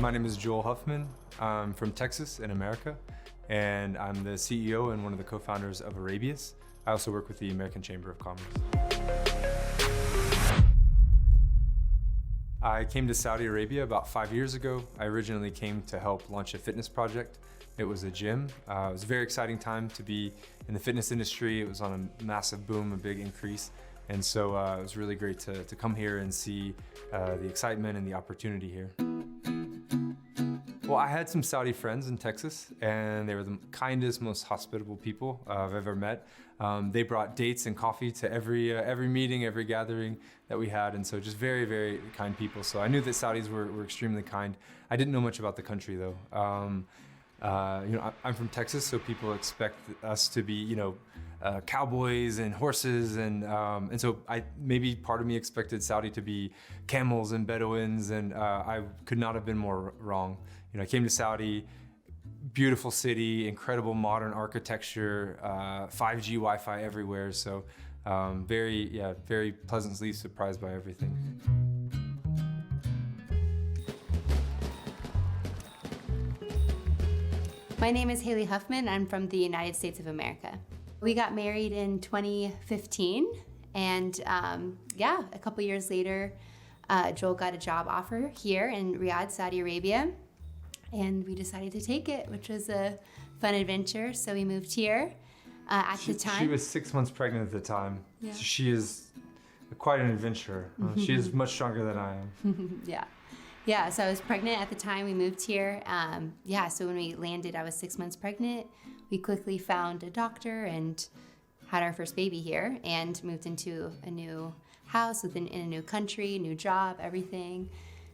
My name is Joel Huffman. I'm from Texas in America, and I'm the CEO and one of the co-founders of Arabius. I also work with the American Chamber of Commerce. I came to Saudi Arabia about 5 years ago. I originally came to help launch a fitness project. It was a gym. It was a very exciting time to be in the fitness industry. It was on a massive boom, a big increase. And so it was really great to come here and see the excitement and the opportunity here. Well, I had some Saudi friends in Texas, and they were the kindest, most hospitable people I've ever met. They brought dates and coffee to every meeting, every gathering that we had, and so just very, very kind people. So I knew that Saudis were extremely kind. I didn't know much about the country, though. I'm from Texas, so people expect us to be, cowboys and horses, and so maybe part of me expected Saudi to be camels and Bedouins, and I could not have been more wrong. I came to Saudi, beautiful city, incredible modern architecture, 5G Wi-Fi everywhere, so very pleasantly surprised by everything. My name is Haley Huffman. I'm from the United States of America. We got married in 2015, and a couple years later, Joel got a job offer here in Riyadh, Saudi Arabia, and we decided to take it, which was a fun adventure. So we moved here at the time. She was 6 months pregnant at the time, yeah. So she is quite an adventurer. She is much stronger than I am. Yeah, so I was pregnant at the time we moved here. So when we landed, I was 6 months pregnant. We quickly found a doctor and had our first baby here and moved into a new house in a new country, new job, everything.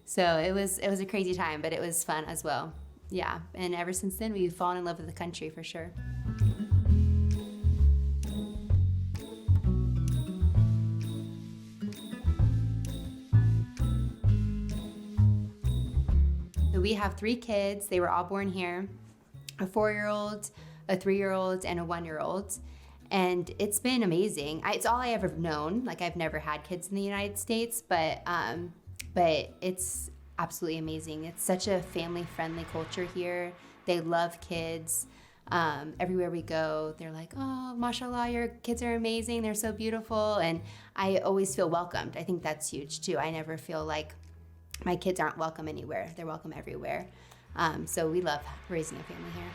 So it was a crazy time, but it was fun as well. Yeah, and ever since then, we've fallen in love with the country for sure. We have 3 kids. They were all born here, a 4-year-old, a 3-year-old, and a 1-year-old. And it's been amazing. It's all I ever known. Like, I've never had kids in the United States, but it's absolutely amazing. It's such a family-friendly culture here. They love kids. Everywhere we go, they're like, oh, mashallah, your kids are amazing. They're so beautiful. And I always feel welcomed. I think that's huge too. I never feel like my kids aren't welcome anywhere. They're welcome everywhere. So we love raising a family here.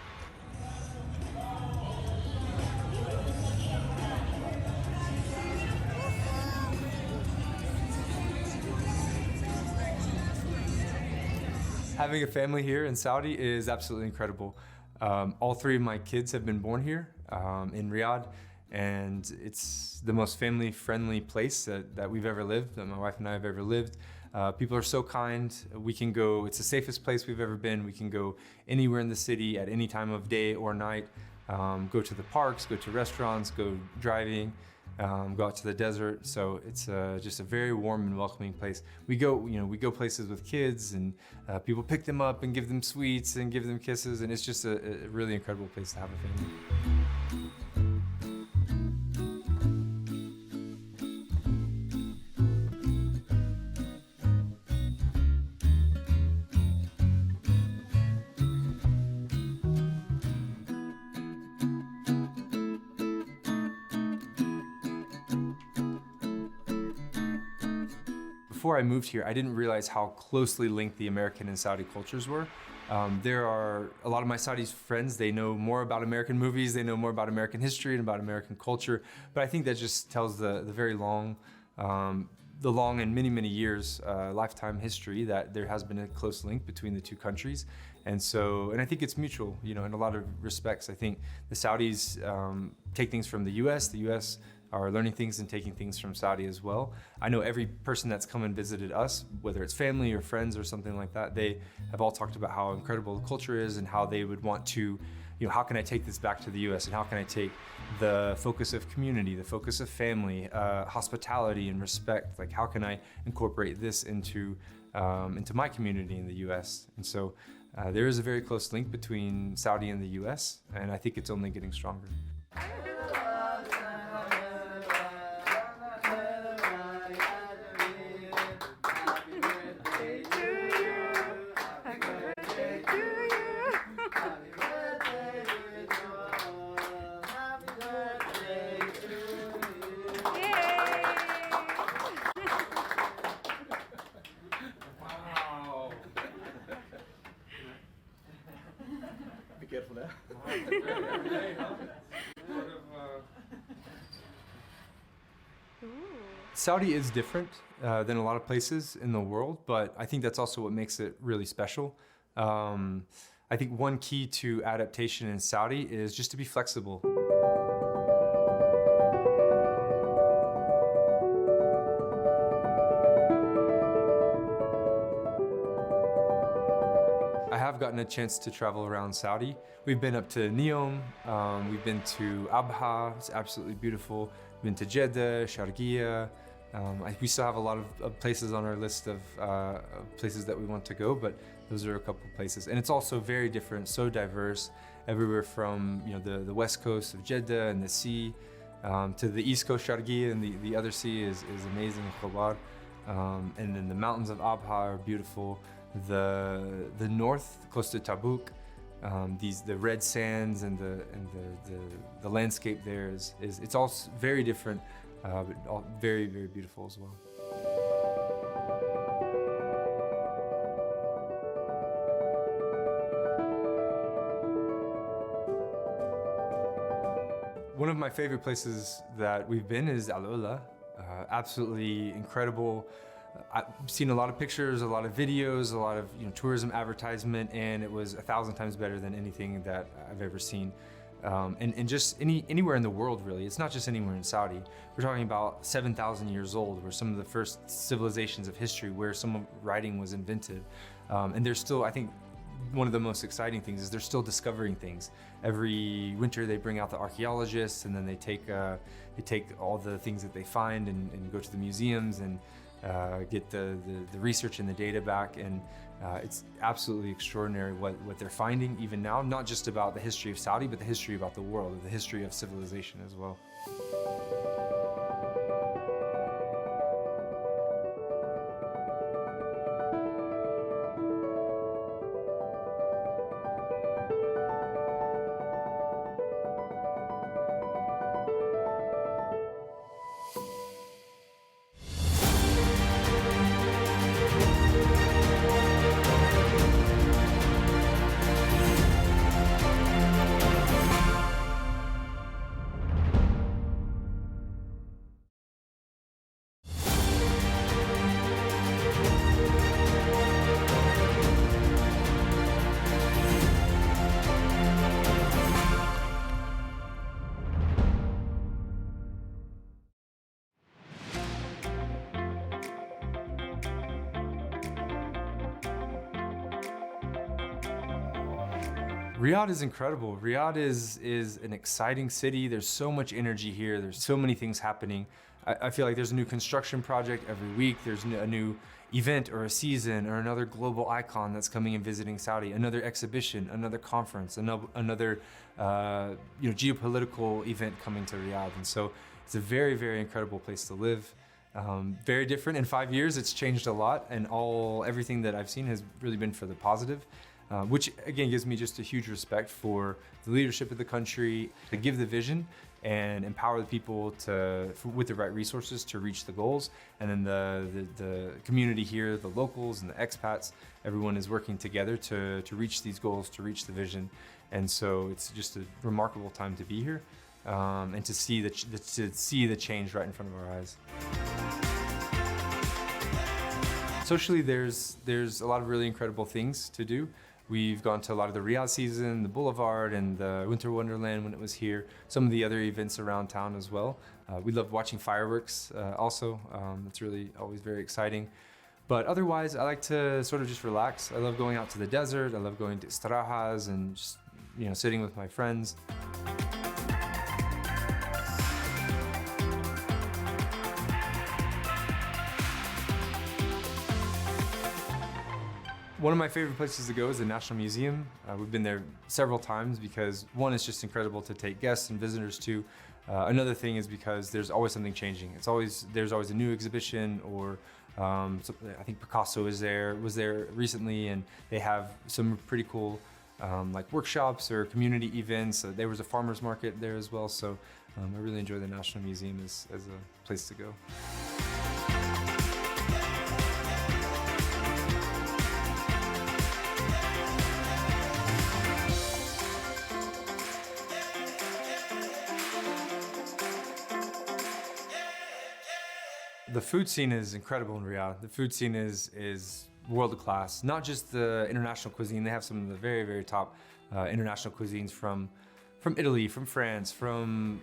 Having a family here in Saudi is absolutely incredible. All 3 of my kids have been born here in Riyadh, and it's the most family-friendly place that we've ever lived, that my wife and I have ever lived. People are so kind. We can go, it's the safest place we've ever been. We can go anywhere in the city at any time of day or night, go to the parks, go to restaurants, go driving, go out to the desert. So it's just a very warm and welcoming place. We go places with kids, and people pick them up and give them sweets and give them kisses, and it's just a really incredible place to have a family. Before I moved here, I didn't realize how closely linked the American and Saudi cultures were. There are a lot of my Saudi friends, they know more about American movies, they know more about American history and about American culture, but I think that just tells the very long, and many years lifetime history that there has been a close link between the 2 countries. And I think it's mutual, in a lot of respects. I think the Saudis take things from the US are learning things and taking things from Saudi as well. I know every person that's come and visited us, whether it's family or friends or something like that, they have all talked about how incredible the culture is and how they would want to, how can I take this back to the US, and how can I take the focus of community, the focus of family, hospitality and respect, like how can I incorporate this into my community in the US? And so there is a very close link between Saudi and the US, and I think it's only getting stronger. Saudi is different than a lot of places in the world, but I think that's also what makes it really special. I think one key to adaptation in Saudi is just to be flexible. I have gotten a chance to travel around Saudi. We've been up to Neom, we've been to Abha, it's absolutely beautiful. We've been to Jeddah, Sharqiya. We still have a lot of places on our list of places that we want to go, but those are a couple places. And it's also very different, so diverse, everywhere from the west coast of Jeddah and the sea to the east coast, Sharqiya, and the other sea is amazing, Khobar. And then the mountains of Abha are beautiful. The north, close to Tabuk, the red sands and the landscape there it's all very different, but all very, very beautiful as well. One of my favorite places that we've been is Al Ula. Absolutely incredible. I've seen a lot of pictures, a lot of videos, a lot of tourism advertisement, and it was 1,000 times better than anything that I've ever seen. And just anywhere in the world, really. It's not just anywhere in Saudi. We're talking about 7,000 years old, where some of the first civilizations of history, where some writing was invented. And there's still, I think, one of the most exciting things is they're still discovering things. Every winter they bring out the archaeologists, and then they take all the things that they find and go to the museums and get the research and the data back, and it's absolutely extraordinary what they're finding even now, not just about the history of Saudi, but the history about the world, the history of civilization as well. Riyadh is incredible. Riyadh is an exciting city. There's so much energy here. There's so many things happening. I feel like there's a new construction project every week. There's a new event or a season or another global icon that's coming and visiting Saudi, another exhibition, another conference, another geopolitical event coming to Riyadh. And so it's a very, very incredible place to live. Very different. In 5 years, it's changed a lot, and everything that I've seen has really been for the positive. Which again gives me just a huge respect for the leadership of the country to give the vision and empower the people with the right resources to reach the goals. And then the community here, the locals and the expats, everyone is working together to reach these goals, to reach the vision. And so it's just a remarkable time to be here and to see the change right in front of our eyes. Socially, there's a lot of really incredible things to do. We've gone to a lot of the Riyadh season, the Boulevard, and the Winter Wonderland when it was here. Some of the other events around town as well. We love watching fireworks also. It's really always very exciting. But otherwise, I like to sort of just relax. I love going out to the desert. I love going to istirahas and just sitting with my friends. One of my favorite places to go is the National Museum. We've been there several times because one, it's just incredible to take guests and visitors to. Another thing is because there's always something changing. There's always a new exhibition, or I think Picasso was there recently, and they have some pretty cool like workshops or community events. There was a farmer's market there as well. So I really enjoy the National Museum as a place to go. The food scene is incredible in Riyadh. The food scene is world class. Not just the international cuisine. They have some of the very, very top international cuisines from Italy, from France, from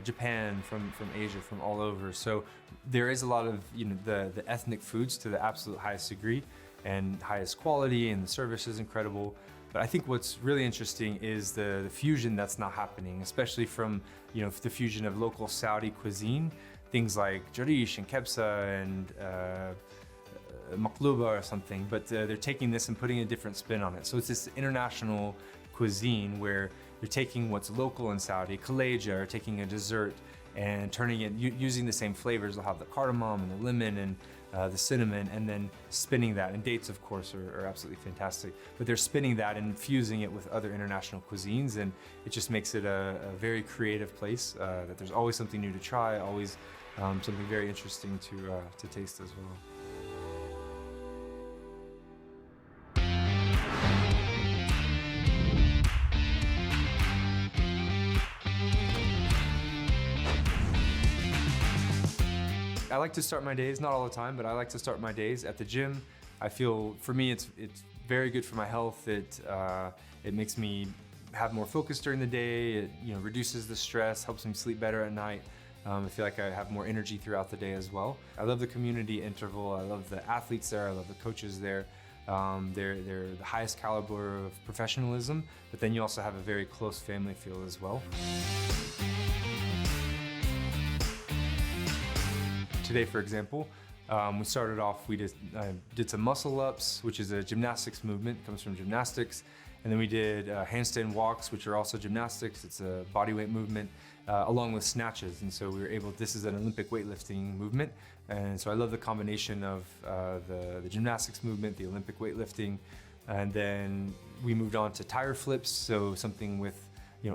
Japan, from Asia, from all over. So there is a lot of the ethnic foods to the absolute highest degree and highest quality, and the service is incredible. But I think what's really interesting is the fusion that's now happening, especially from the fusion of local Saudi cuisine, things like jarish and kebsa and maqluba or something. But they're taking this and putting a different spin on it. So it's this international cuisine where you're taking what's local in Saudi, kaleja, or taking a dessert and turning it, using the same flavors. They'll have the cardamom and the lemon and the cinnamon, and then spinning that. And dates, of course, are absolutely fantastic. But they're spinning that and fusing it with other international cuisines, and it just makes it a very creative place. That there's always something new to try, always something very interesting to taste as well. I like to start my days, not all the time, but I like to start my days at the gym. I feel, for me, it's very good for my health. It makes me have more focus during the day. It reduces the stress, helps me sleep better at night. I feel like I have more energy throughout the day as well. I love the community interval. I love the athletes there. I love the coaches there. They're the highest caliber of professionalism, but then you also have a very close family feel as well. Today, for example, we started off, I did some muscle ups, which is a gymnastics movement, comes from gymnastics. And then we did handstand walks, which are also gymnastics. It's a bodyweight movement, along with snatches. And so we were able, this is an Olympic weightlifting movement. And so I love the combination of the gymnastics movement, the Olympic weightlifting. And then we moved on to tire flips. So something with,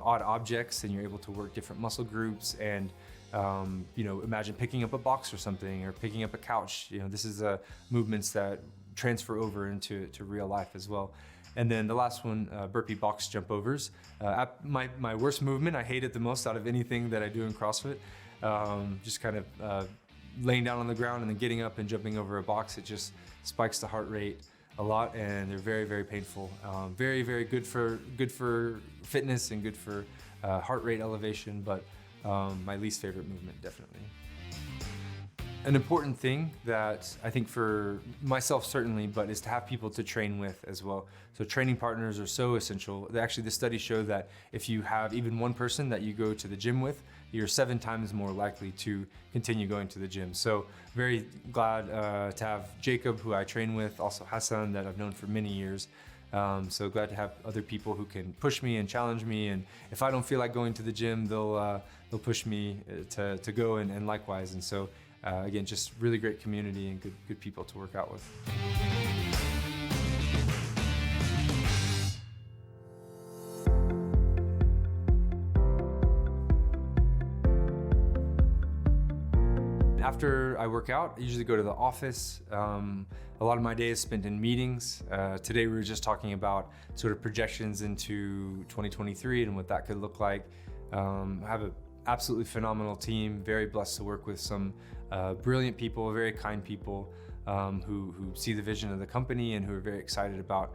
odd objects, and you're able to work different muscle groups. And imagine picking up a box or something, or picking up a couch. This is movements that transfer over into real life as well. And then the last one, burpee box jump overs. My worst movement, I hate it the most out of anything that I do in CrossFit. Just kind of laying down on the ground and then getting up and jumping over a box. It just spikes the heart rate a lot, and they're very, very painful. Very, very good for fitness and good for heart rate elevation, but my least favorite movement, definitely. An important thing that I think for myself certainly, but is to have people to train with as well. So training partners are so essential. Actually, the studies show that if you have even one person that you go to the gym with, you're 7 times more likely to continue going to the gym. So very glad to have Jacob, who I train with, also Hassan, that I've known for many years. So glad to have other people who can push me and challenge me, and if I don't feel like going to the gym, they'll push me to go, and likewise. And so again, just really great community and good people to work out with. After I work out, I usually go to the office. A lot of my day is spent in meetings. Today we were just talking about sort of projections into 2023 and what that could look like. I have an absolutely phenomenal team, very blessed to work with some brilliant people, very kind people who see the vision of the company and who are very excited about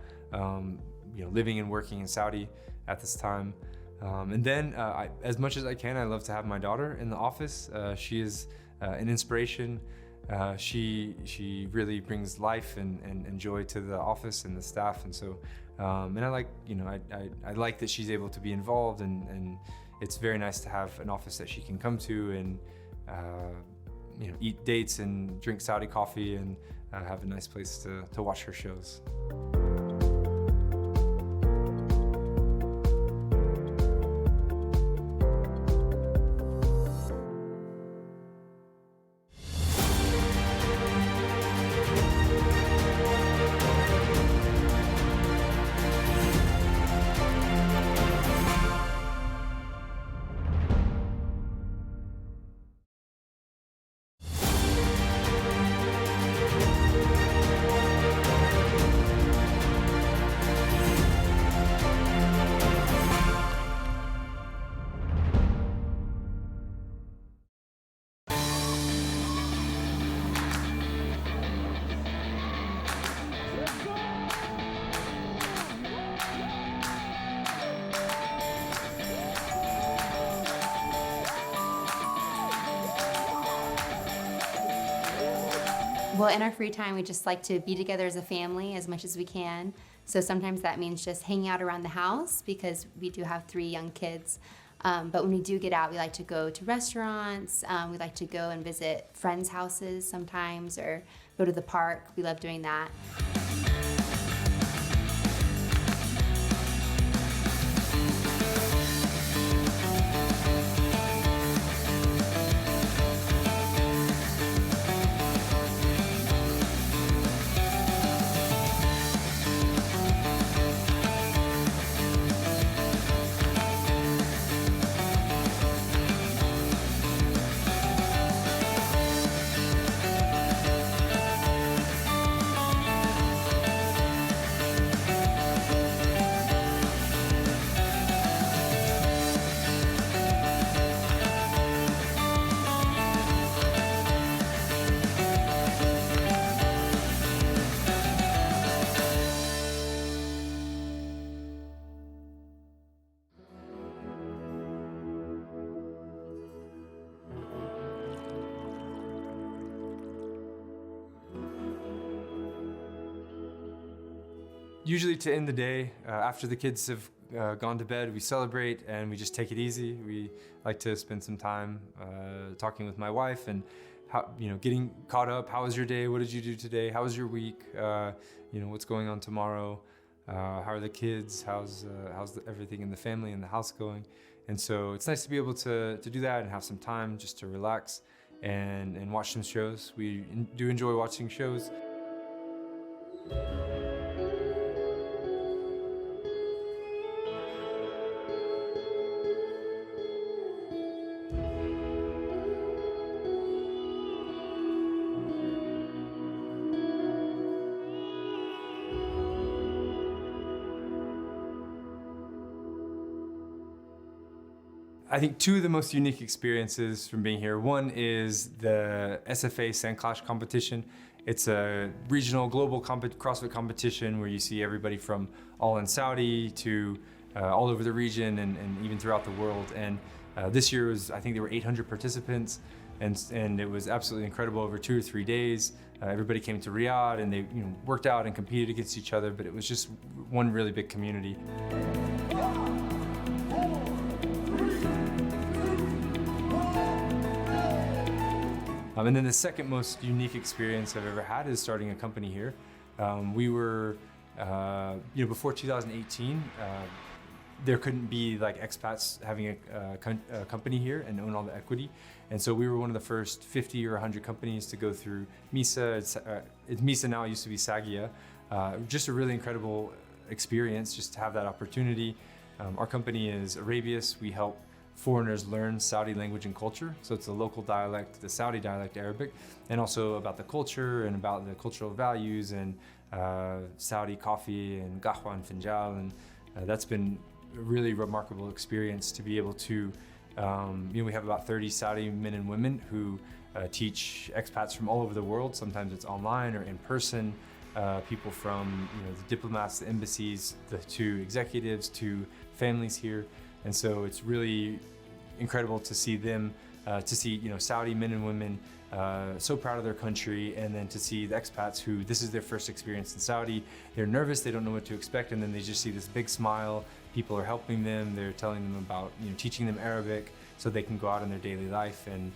living and working in Saudi at this time. And then as much as I can, I love to have my daughter in the office. She is an inspiration. She really brings life and joy to the office and the staff, and so and I like I like that she's able to be involved, and it's very nice to have an office that she can come to and eat dates and drink Saudi coffee and have a nice place to watch her shows. Well, in our free time, we just like to be together as a family as much as we can. So sometimes that means just hanging out around the house because we do have 3 young kids. But when we do get out, we like to go to restaurants. We like to go and visit friends' houses sometimes or go to the park. We love doing that. Usually to end the day, after the kids have gone to bed, we celebrate and we just take it easy. We like to spend some time talking with my wife and getting caught up. How was your day? What did you do today? How was your week? What's going on tomorrow? How are the kids? How's everything in the family and the house going? And so it's nice to be able to do that and have some time just to relax and watch some shows. We do enjoy watching shows. I think 2 of the most unique experiences from being here. One is the SFA Sand Clash competition. It's a regional, global CrossFit competition where you see everybody from all in Saudi to all over the region and even throughout the world. And this year I think there were 800 participants, and it was absolutely incredible over 2 or 3 days. Everybody came to Riyadh and they worked out and competed against each other, but it was just one really big community. And then the second most unique experience I've ever had is starting a company here. We were, before 2018, there couldn't be like expats having a company here and own all the equity. And so we were one of the first 50 or 100 companies to go through MISA. It's MISA now, it used to be SAGIA. Just a really incredible experience just to have that opportunity. Our company is Arabius. We help foreigners learn Saudi language and culture. So it's the local dialect, the Saudi dialect Arabic, and also about the culture and about the cultural values and Saudi coffee and qahwa and finjal. And that's been a really remarkable experience to be able to, we have about 30 Saudi men and women who teach expats from all over the world. Sometimes it's online or in person. People from the diplomats, the embassies, to executives, to families here. And so it's really incredible to see them, Saudi men and women so proud of their country, and then to see the expats who this is their first experience in Saudi. They're nervous, they don't know what to expect, and then they just see this big smile. People are helping them, they're telling them about, teaching them Arabic so they can go out in their daily life and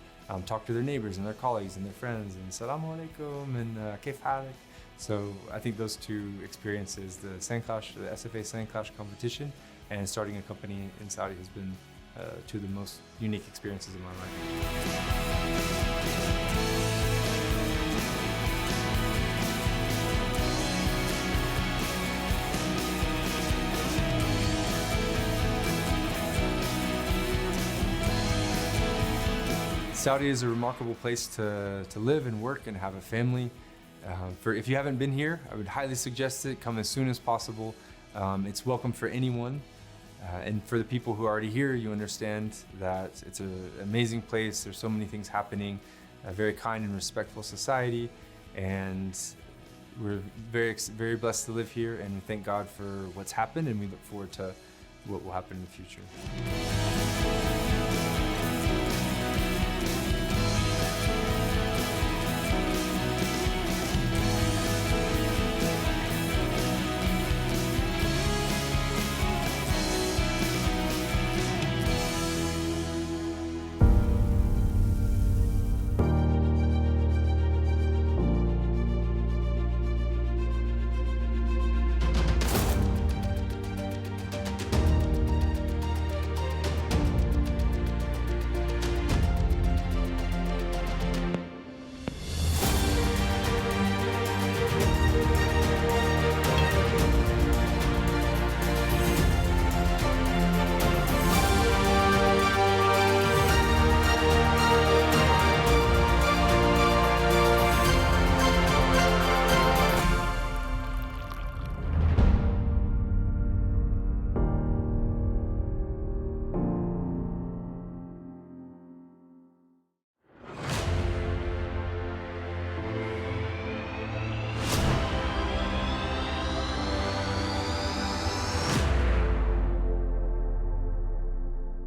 talk to their neighbors and their colleagues and their friends and Assalamu alaikum and Kaif halik. So I think those 2 experiences, the SFA Sand Clash competition and starting a company in Saudi, has been 2 of the most unique experiences of my life. Saudi is a remarkable place to live and work and have a family. If you haven't been here, I would highly suggest it. Come as soon as possible. It's welcome for anyone. And for the people who are already here, you understand that it's an amazing place. There's so many things happening, a very kind and respectful society. And we're very, very blessed to live here, and we thank God for what's happened, and we look forward to what will happen in the future.